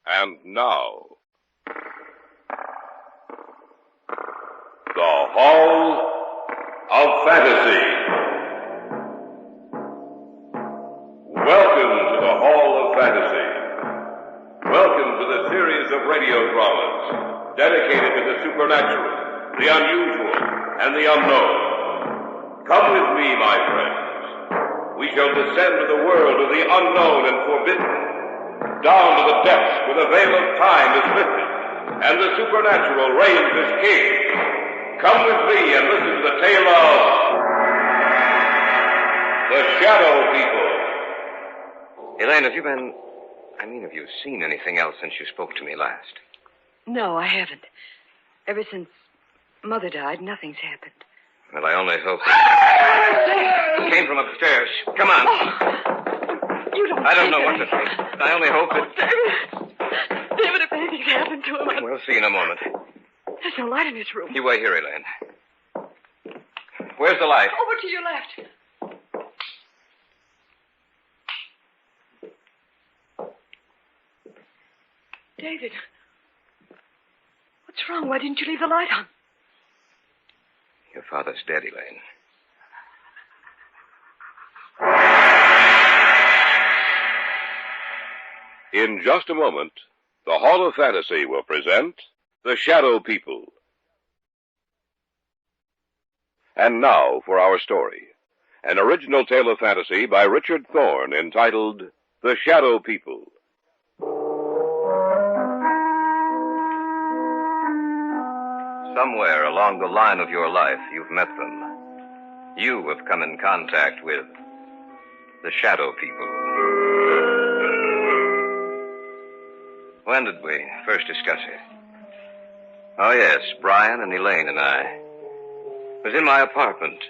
And now, the Hall of Fantasy. Welcome to the Hall of Fantasy. Welcome to the series of radio dramas dedicated to the supernatural, the unusual, and the unknown. Come with me, my friends. We shall descend to the world of the unknown and forbidden. Down to the depths where the veil of time is lifted, and the supernatural reigns as king. Come with me and listen to the tale of the Shadow People. Elaine, have you seen anything else since you spoke to me last? No, I haven't. Ever since Mother died, nothing's happened. Well, I only hope... It came from upstairs. Come on. You don't I don't know what to think. I only hope that... David, if anything's happened to him... We'll see in a moment. There's no light in his room. You wait here, Elaine. Where's the light? Over to your left. David, what's wrong? Why didn't you leave the light on? Your father's dead, Elaine. In just a moment, the Hall of Fantasy will present The Shadow People. And now for our story. An original tale of fantasy by Richard Thorne entitled The Shadow People. Somewhere along the line of your life, you've met them. You have come in contact with the Shadow People. When did we first discuss it? Oh, yes, Brian and Elaine and I. It was in my apartment.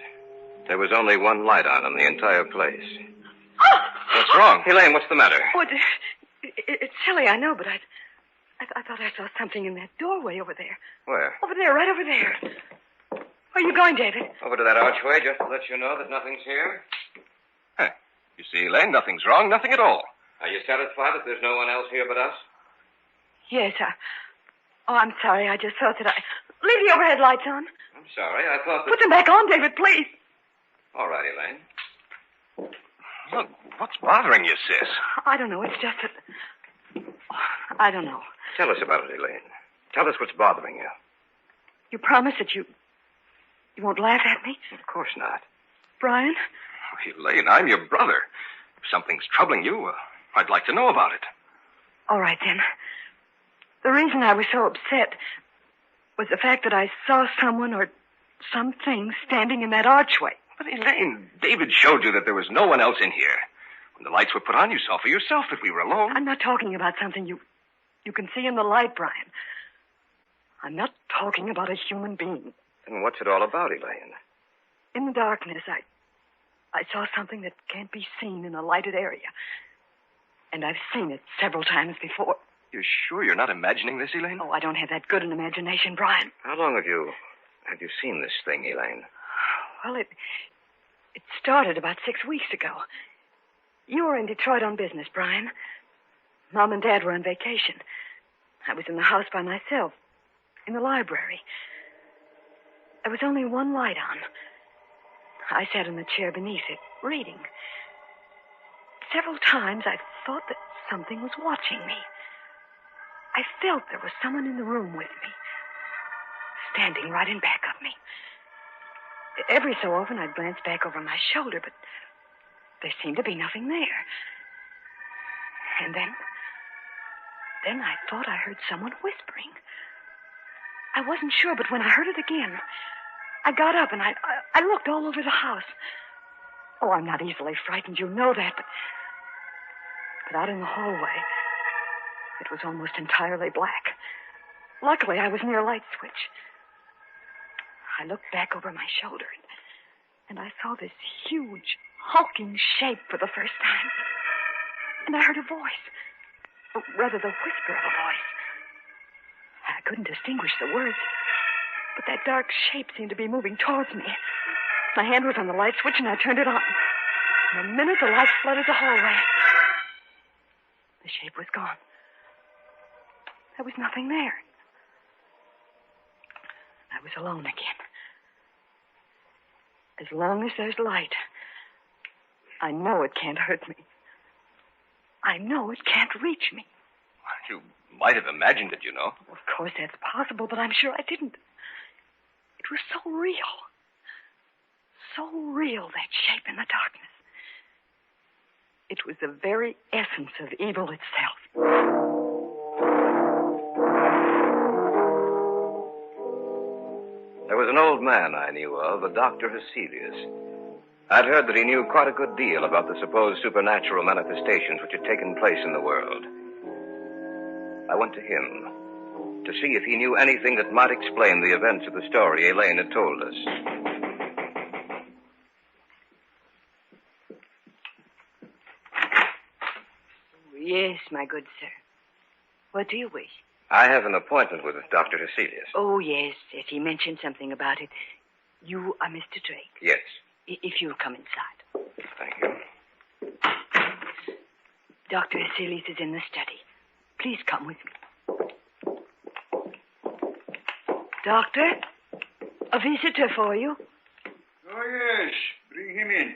There was only one light on in the entire place. What's wrong? Elaine, what's the matter? Oh, it's silly, I know, but I thought I saw something in that doorway over there. Where? Over there, right over there. Where are you going, David? Over to that archway, just to let you know that nothing's here. Huh. You see, Elaine, nothing's wrong, nothing at all. Are you satisfied that there's no one else here but us? Yes, I'm sorry. I just thought that Leave the overhead lights on. I'm sorry. I thought that... Put them back on, David, please. All right, Elaine. Look, what's bothering you, sis? I don't know. It's just that... I don't know. Tell us about it, Elaine. Tell us what's bothering you. You promise that you won't laugh at me? Of course not. Brian? Oh, Elaine, I'm your brother. If something's troubling you, I'd like to know about it. All right, then. The reason I was so upset was the fact that I saw someone or something standing in that archway. But, Elaine, David showed you that there was no one else in here. When the lights were put on, you saw for yourself that we were alone. I'm not talking about something you can see in the light, Brian. I'm not talking about a human being. Then what's it all about, Elaine? In the darkness, I saw something that can't be seen in a lighted area. And I've seen it several times before. You're sure you're not imagining this, Elaine? Oh, I don't have that good an imagination, Brian. How long have you seen this thing, Elaine? Well, it started about 6 weeks ago. You were in Detroit on business, Brian. Mom and Dad were on vacation. I was in the house by myself, in the library. There was only one light on. I sat in the chair beneath it, reading. Several times I thought that something was watching me. I felt there was someone in the room with me, standing right in back of me. Every so often I'd glance back over my shoulder, but there seemed to be nothing there. And then I thought I heard someone whispering. I wasn't sure, but when I heard it again, I got up and I looked all over the house. Oh, I'm not easily frightened, you know that, but out in the hallway, it was almost entirely black. Luckily, I was near a light switch. I looked back over my shoulder, and I saw this huge, hulking shape for the first time. And I heard a voice. Or rather, the whisper of a voice. I couldn't distinguish the words, but that dark shape seemed to be moving towards me. My hand was on the light switch, and I turned it on. In a minute, the light flooded the hallway. The shape was gone. There was nothing there. I was alone again. As long as there's light, I know it can't hurt me. I know it can't reach me. You might have imagined it, you know. Of course, that's possible, but I'm sure I didn't. It was so real. So real, that shape in the darkness. It was the very essence of evil itself. There was an old man I knew of, a Dr. Heselius. I'd heard that he knew quite a good deal about the supposed supernatural manifestations which had taken place in the world. I went to him to see if he knew anything that might explain the events of the story Elaine had told us. Yes, my good sir. What do you wish? I have an appointment with Dr. Heselius. Oh, yes. He mentioned something about it. You are Mr. Drake. Yes. If you'll come inside. Thank you. Dr. Heselius is in the study. Please come with me. Doctor, a visitor for you. Oh, yes. Bring him in.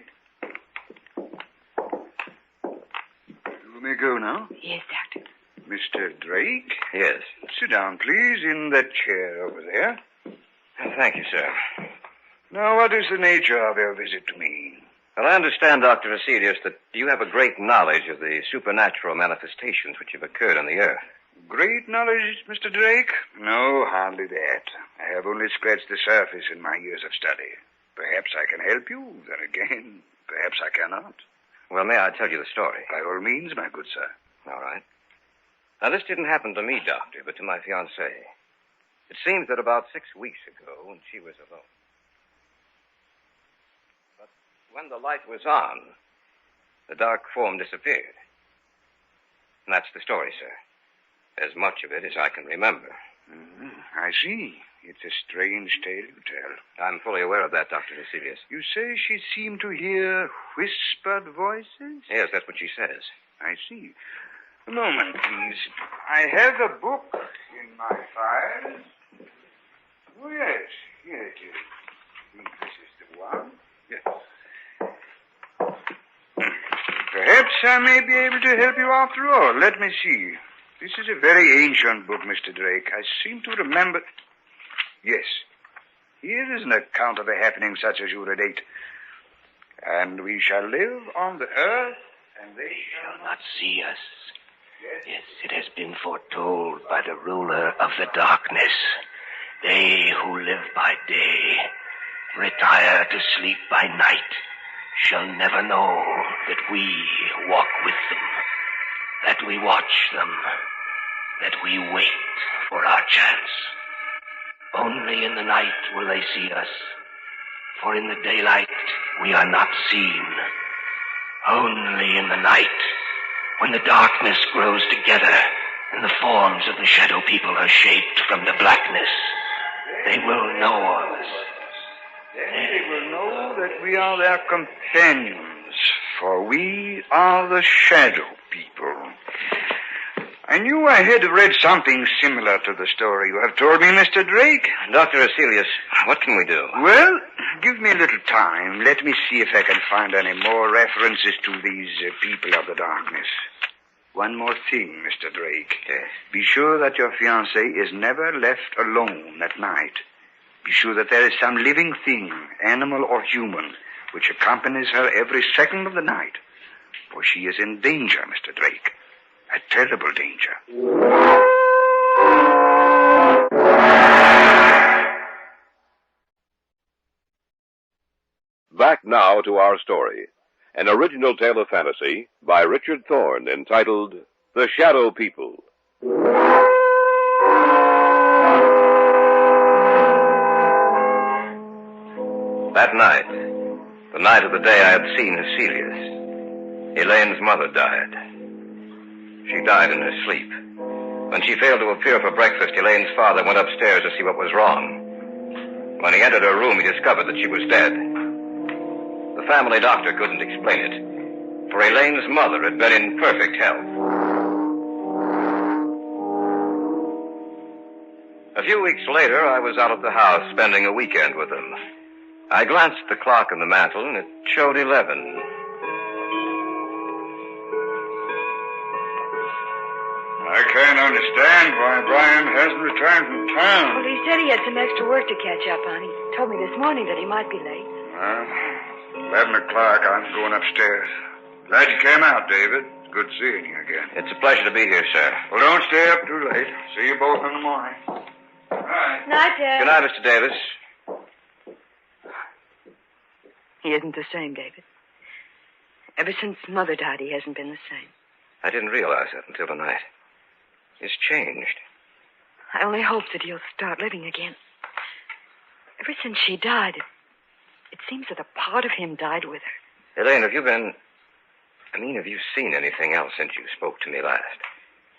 You may go now. Yes, Doctor. Mr. Drake? Yes. Sit down, please, in that chair over there. Thank you, sir. Now, what is the nature of your visit to me? Well, I understand, Dr. Heselius, that you have a great knowledge of the supernatural manifestations which have occurred on the earth. Great knowledge, Mr. Drake? No, hardly that. I have only scratched the surface in my years of study. Perhaps I can help you, then again, perhaps I cannot. Well, may I tell you the story? By all means, my good sir. All right. Now, this didn't happen to me, Doctor, but to my fiancée. It seems that about 6 weeks ago, when she was alone. But when the light was on, the dark form disappeared. And that's the story, sir. As much of it as I can remember. I see. It's a strange tale you tell. I'm fully aware of that, Dr. Heselius. You say she seemed to hear whispered voices? Yes, that's what she says. I see. A moment, please. I have a book in my files. Oh, yes. Here it is. I think this is the one. Yes. Perhaps I may be able to help you after all. Let me see. This is a very ancient book, Mr. Drake. I seem to remember... Yes. Here is an account of a happening such as you relate. And we shall live on the earth, and they shall not see us. Yes, it has been foretold by the ruler of the darkness. They who live by day, retire to sleep by night, shall never know that we walk with them, that we watch them, that we wait for our chance. Only in the night will they see us, for in the daylight we are not seen. Only in the night, when the darkness grows together and the forms of the shadow people are shaped from the blackness, they will know us. Then they will know that we are their companions, for we are the shadow people. I knew I had read something similar to the story you have told me, Mr. Drake. Dr. Heselius, what can we do? Well, give me a little time. Let me see if I can find any more references to these people of the darkness. One more thing, Mr. Drake. Yes. Be sure that your fiancée is never left alone at night. Be sure that there is some living thing, animal or human, which accompanies her every second of the night. For she is in danger, Mr. Drake. A terrible danger. Back now to our story. An original tale of fantasy by Richard Thorne entitled The Shadow People. That night, the night of the day I had seen Heselius, Elaine's mother died. She died in her sleep. When she failed to appear for breakfast, Elaine's father went upstairs to see what was wrong. When he entered her room, he discovered that she was dead. The family doctor couldn't explain it, for Elaine's mother had been in perfect health. A few weeks later, I was out at the house spending a weekend with them. I glanced at the clock on the mantel, and it showed 11. I can't understand why Brian hasn't returned from town. Well, he said he had some extra work to catch up on. He told me this morning that he might be late. Well, 11 o'clock. I'm going upstairs. Glad you came out, David. It's good seeing you again. It's a pleasure to be here, sir. Well, don't stay up too late. See you both in the morning. All right. Night, Dad. Good night, Mr. Davis. He isn't the same, David. Ever since Mother died, he hasn't been the same. I didn't realize that until tonight. He's changed. I only hope that he'll start living again. Ever since she died, it seems that a part of him died with her. Elaine, have you seen anything else since you spoke to me last?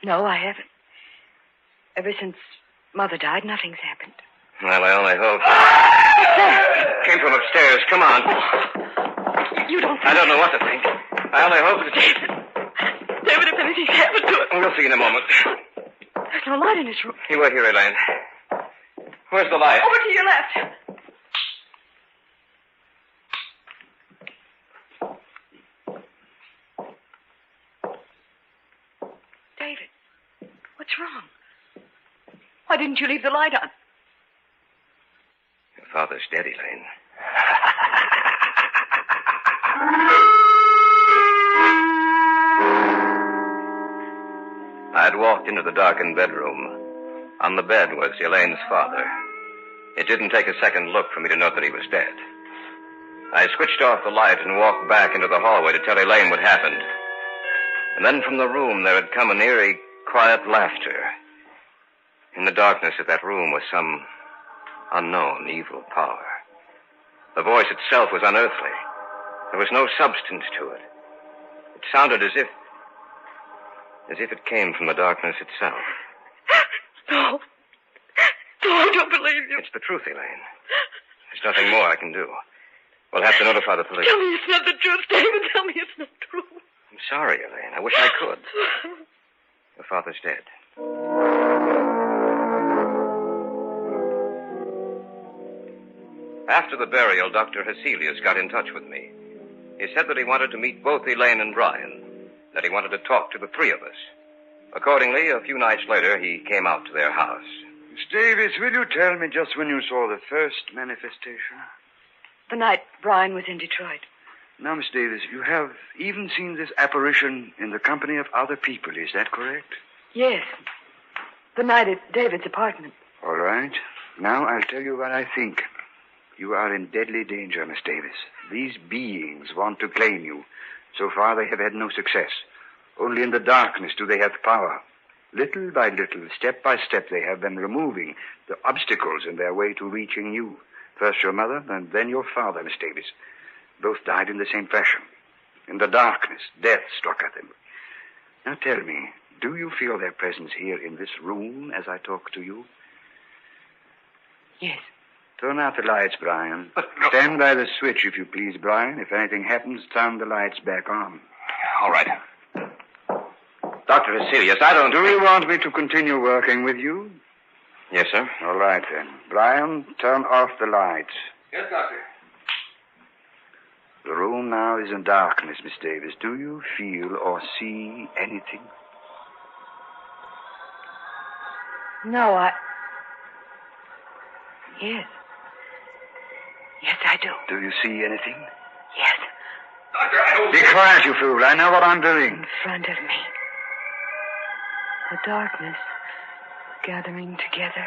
No, I haven't. Ever since Mother died, nothing's happened. Well, I only hope. Came from upstairs. Come on. You don't think... I don't know what to think. I only hope that... David, if anything's happened to him... We'll see in a moment. There's no light in his room. You wait here, Elaine. Where's the light? Over to your left. David, what's wrong? Why didn't you leave the light on? Your father's dead, Elaine. I had walked into the darkened bedroom. On the bed was Elaine's father. It didn't take a second look for me to know that he was dead. I switched off the light and walked back into the hallway to tell Elaine what happened. And then from the room there had come an eerie, quiet laughter. In the darkness of that room was some unknown evil power. The voice itself was unearthly. There was no substance to it. It sounded as if it came from the darkness itself. No. No, I don't believe you. It's the truth, Elaine. There's nothing more I can do. We'll have to notify the police. Tell me it's not the truth, David. Tell me it's not true. I'm sorry, Elaine. I wish I could. Your father's dead. After the burial, Dr. Heselius got in touch with me. He said that he wanted to meet both Elaine and Brian, that he wanted to talk to the three of us. Accordingly, a few nights later, he came out to their house. Miss Davis, will you tell me just when you saw the first manifestation? The night Brian was in Detroit. Now, Miss Davis, you have even seen this apparition in the company of other people, is that correct? Yes. The night at David's apartment. All right. Now I'll tell you what I think. You are in deadly danger, Miss Davis. These beings want to claim you. So far, they have had no success. Only in the darkness do they have power. Little by little, step by step, they have been removing the obstacles in their way to reaching you. First your mother, and then your father, Miss Davis. Both died in the same fashion. In the darkness, death struck at them. Now tell me, do you feel their presence here in this room as I talk to you? Yes. Turn out the lights, Brian. Stand by the switch, if you please, Brian. If anything happens, turn the lights back on. All right. Dr. Heselius, I don't... Do you want me to continue working with you? Yes, sir. All right, then. Brian, turn off the lights. Yes, Doctor. The room now is in darkness, Miss Davis. Do you feel or see anything? No, Yes. Yes, I do. Do you see anything? Yes. Doctor, I don't... Be quiet, you fool. I know what I'm doing. In front of me. The darkness gathering together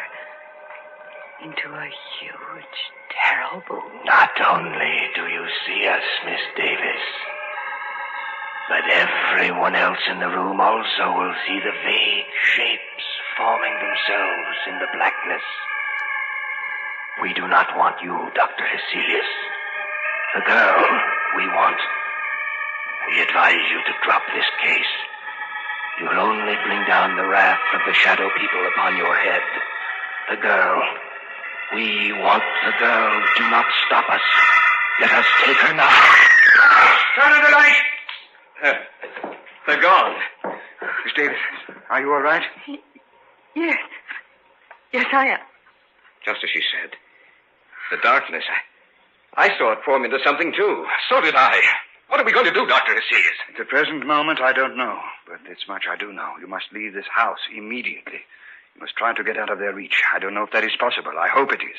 into a huge, terrible... Not only do you see us, Miss Davis, but everyone else in the room also will see the vague shapes forming themselves in the blackness. We do not want you, Dr. Heselius. The girl we want. We advise you to drop this case. You'll only bring down the wrath of the shadow people upon your head. The girl. We want the girl. Do not stop us. Let us take her now. Turn on the light. They're gone. Miss Davis, are you all right? Yes. Yes, I am. Just as she said. The darkness, I saw it form into something, too. So did I. What are we going to do, Dr. Hesselius? At the present moment, I don't know. But this much I do know. You must leave this house immediately. You must try to get out of their reach. I don't know if that is possible. I hope it is.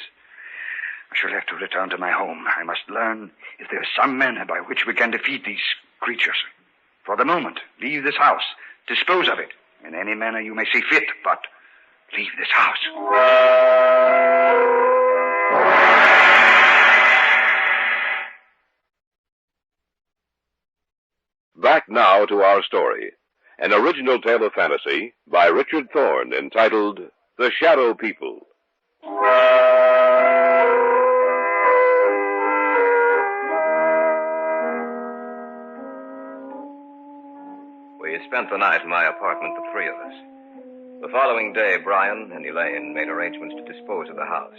I shall have to return to my home. I must learn if there is some manner by which we can defeat these creatures. For the moment, leave this house. Dispose of it in any manner you may see fit, but leave this house. Back now to our story. An original tale of fantasy by Richard Thorne entitled The Shadow People. We spent the night in my apartment, the three of us. The following day, Brian and Elaine made arrangements to dispose of the house.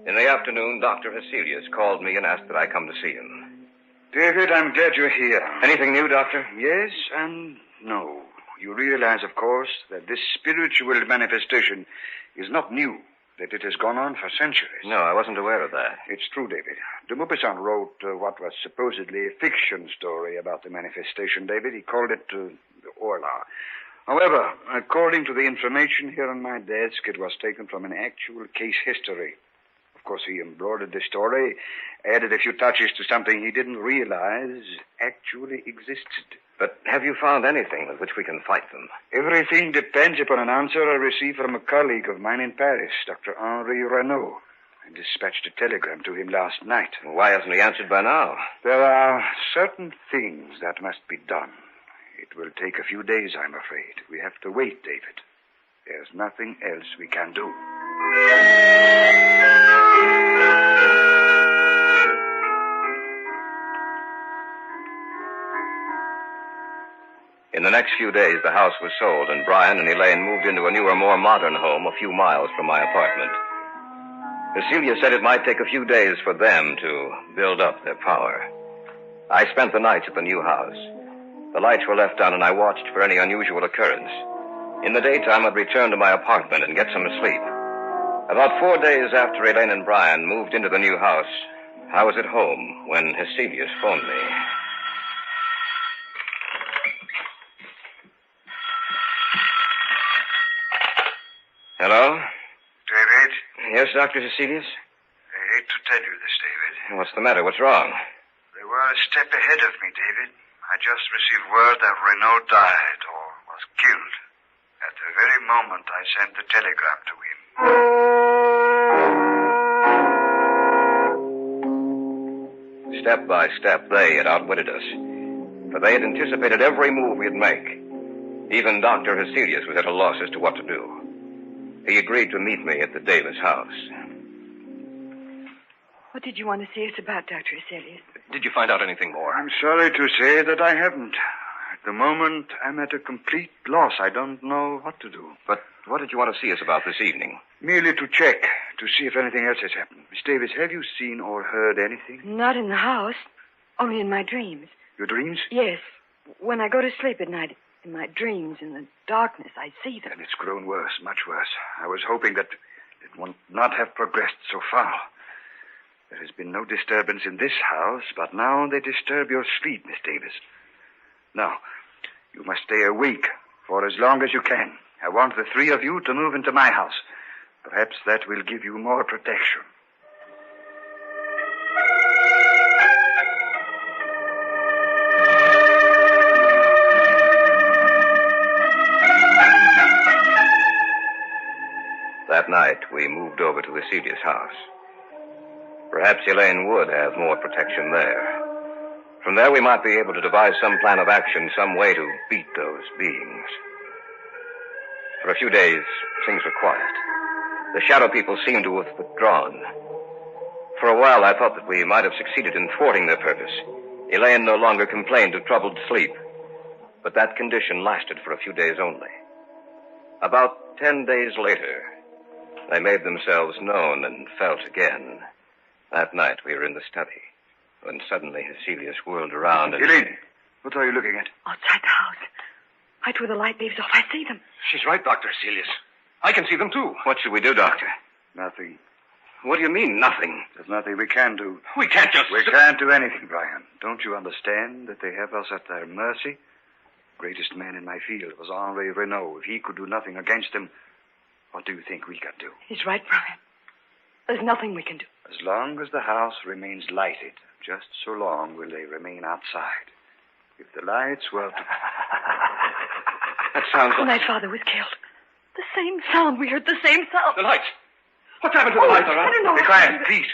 In the afternoon, Dr. Hesselius called me and asked that I come to see him. David, I'm glad you're here. Anything new, Doctor? Yes and no. You realize, of course, that this spiritual manifestation is not new, that it has gone on for centuries. No, I wasn't aware of that. It's true, David. De Maupassant wrote what was supposedly a fiction story about the manifestation, David. He called it the Orla. However, according to the information here on my desk, it was taken from an actual case history. Of course, he embroidered the story, added a few touches to something he didn't realize actually existed. But have you found anything with which we can fight them? Everything depends upon an answer I received from a colleague of mine in Paris, Dr. Henri Renaud. I dispatched a telegram to him last night. Why hasn't he answered by now? There are certain things that must be done. It will take a few days, I'm afraid. We have to wait, David. There's nothing else we can do. In the next few days, the house was sold, and Brian and Elaine moved into a newer, more modern home a few miles from my apartment. Cecilia said it might take a few days for them to build up their power. I spent the nights at the new house. The lights were left on, and I watched for any unusual occurrence. In the daytime, I'd return to my apartment and get some sleep. About 4 days after Elaine and Brian moved into the new house, I was at home when Hesselius phoned me. Hello? David? Yes, Dr. Hesselius? I hate to tell you this, David. What's the matter? What's wrong? They were a step ahead of me, David. I just received word that Renaud died or was killed at the very moment I sent the telegram to him. Step by step, they had outwitted us. For they had anticipated every move we'd make. Even Dr. Hesselius was at a loss as to what to do. He agreed to meet me at the Davis house. What did you want to see us about, Dr. Hesselius? Did you find out anything more? I'm sorry to say that I haven't. At the moment, I'm at a complete loss. I don't know what to do. But what did you want to see us about this evening? Merely to check, to see if anything else has happened. Miss Davis, have you seen or heard anything? Not in the house, only in my dreams. Your dreams? Yes. When I go to sleep at night, in my dreams, in the darkness, I see them. And it's grown worse, much worse. I was hoping that it would not have progressed so far. There has been no disturbance in this house, but now they disturb your sleep, Miss Davis. Now, you must stay awake for as long as you can. I want the three of you to move into my house. Perhaps that will give you more protection. That night, we moved over to Hesselius' house. Perhaps Elaine would have more protection there. From there, we might be able to devise some plan of action, some way to beat those beings. For a few days, things were quiet. The shadow people seemed to have withdrawn. For a while, I thought that we might have succeeded in thwarting their purpose. Elaine no longer complained of troubled sleep. But that condition lasted for a few days only. About 10 days later, they made themselves known and felt again. That night, we were in the study, when suddenly Hesselius whirled around and... Elaine, what are you looking at? Outside the house. Right where the light leaves off, I see them. She's right, Dr. Hesselius. I can see them, too. What should we do, Doctor? Nothing. What do you mean, nothing? There's nothing we can do. We can't just... We can't do anything, Brian. Don't you understand that they have us at their mercy? Greatest man in my field was Henri Renault. If he could do nothing against them, what do you think we can do? He's right, Brian. There's nothing we can do. As long as the house remains lighted, just so long will they remain outside. If the lights were to... That sounds When like... my father was killed, the same sound. We heard the same sound. The lights. What's happened to the lights, all right? I don't know. Be quiet, please.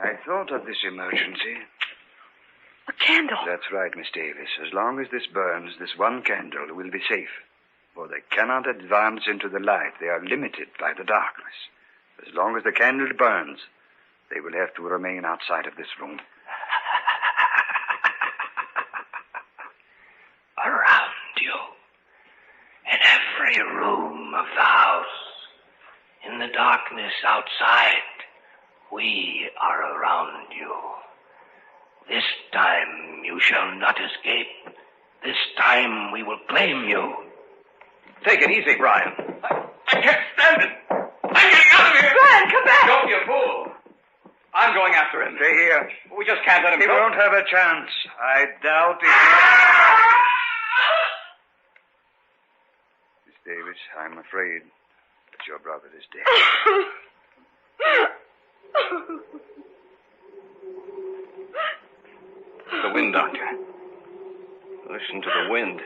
I thought of this emergency. A candle. That's right, Miss Davis. As long as this burns, this one candle will be safe. For they cannot advance into the light. They are limited by the darkness. As long as the candle burns, they will have to remain outside of this room. Around you, in every room of the house, in the darkness outside, we are around you. This time you shall not escape. This time we will claim you. Take it easy, Brian. I can't stand it. I'm getting out of here. Brian, come back. Don't be a fool. I'm going after him. Stay here. We just can't let him He go. won't have a chance. I doubt it. Miss Davis, I'm afraid that your brother is dead. The wind, Doctor. Listen to the wind.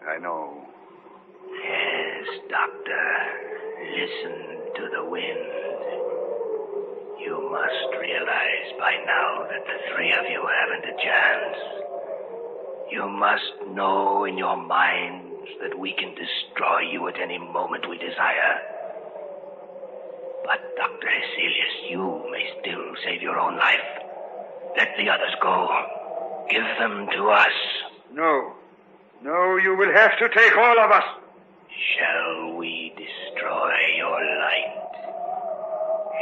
I know. Yes, Doctor. Listen to the wind. You must realize by now that the three of you haven't a chance. You must know in your minds that we can destroy you at any moment we desire. But, Dr. Hecelius, you may still save your own life. Let the others go. Give them to us. No. No, you will have to take all of us. Shall we destroy your light?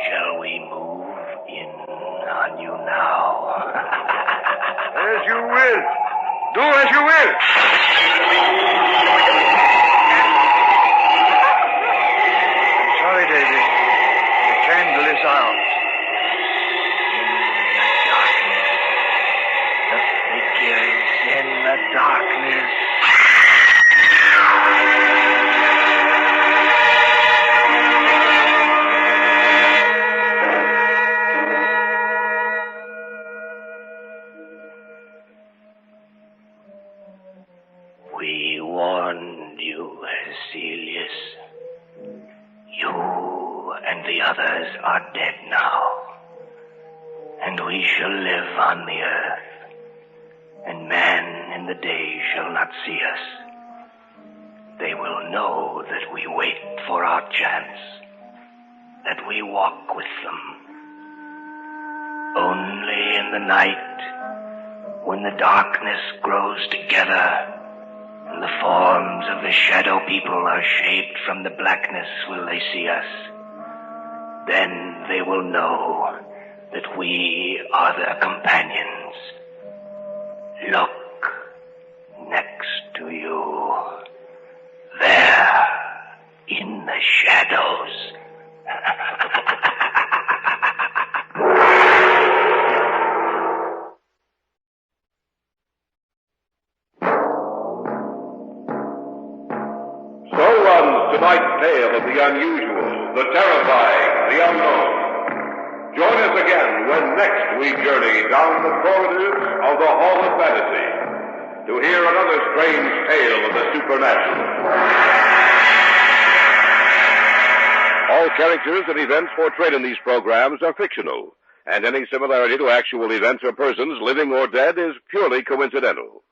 Shall we move in on you now? As you will. Do as you will. Sorry, David. The candle is out. In the darkness. We warned you, Hecelius. You and the others are dead now. And we shall live on the earth. And man in the day shall not see us. They will know that we wait for our chance, that we walk with them. Only in the night, when the darkness grows together, and the forms of the shadow people are shaped from the blackness, will they see us. Then they will know that we are their companions. Look next to you, there in the shadows. So runs tonight's tale of the unusual, the terrifying, the unknown. Join us again when next we journey down the corridors of the Hall of Fantasy to hear another strange tale of the supernatural. All characters and events portrayed in these programs are fictional, and any similarity to actual events or persons, living or dead, is purely coincidental.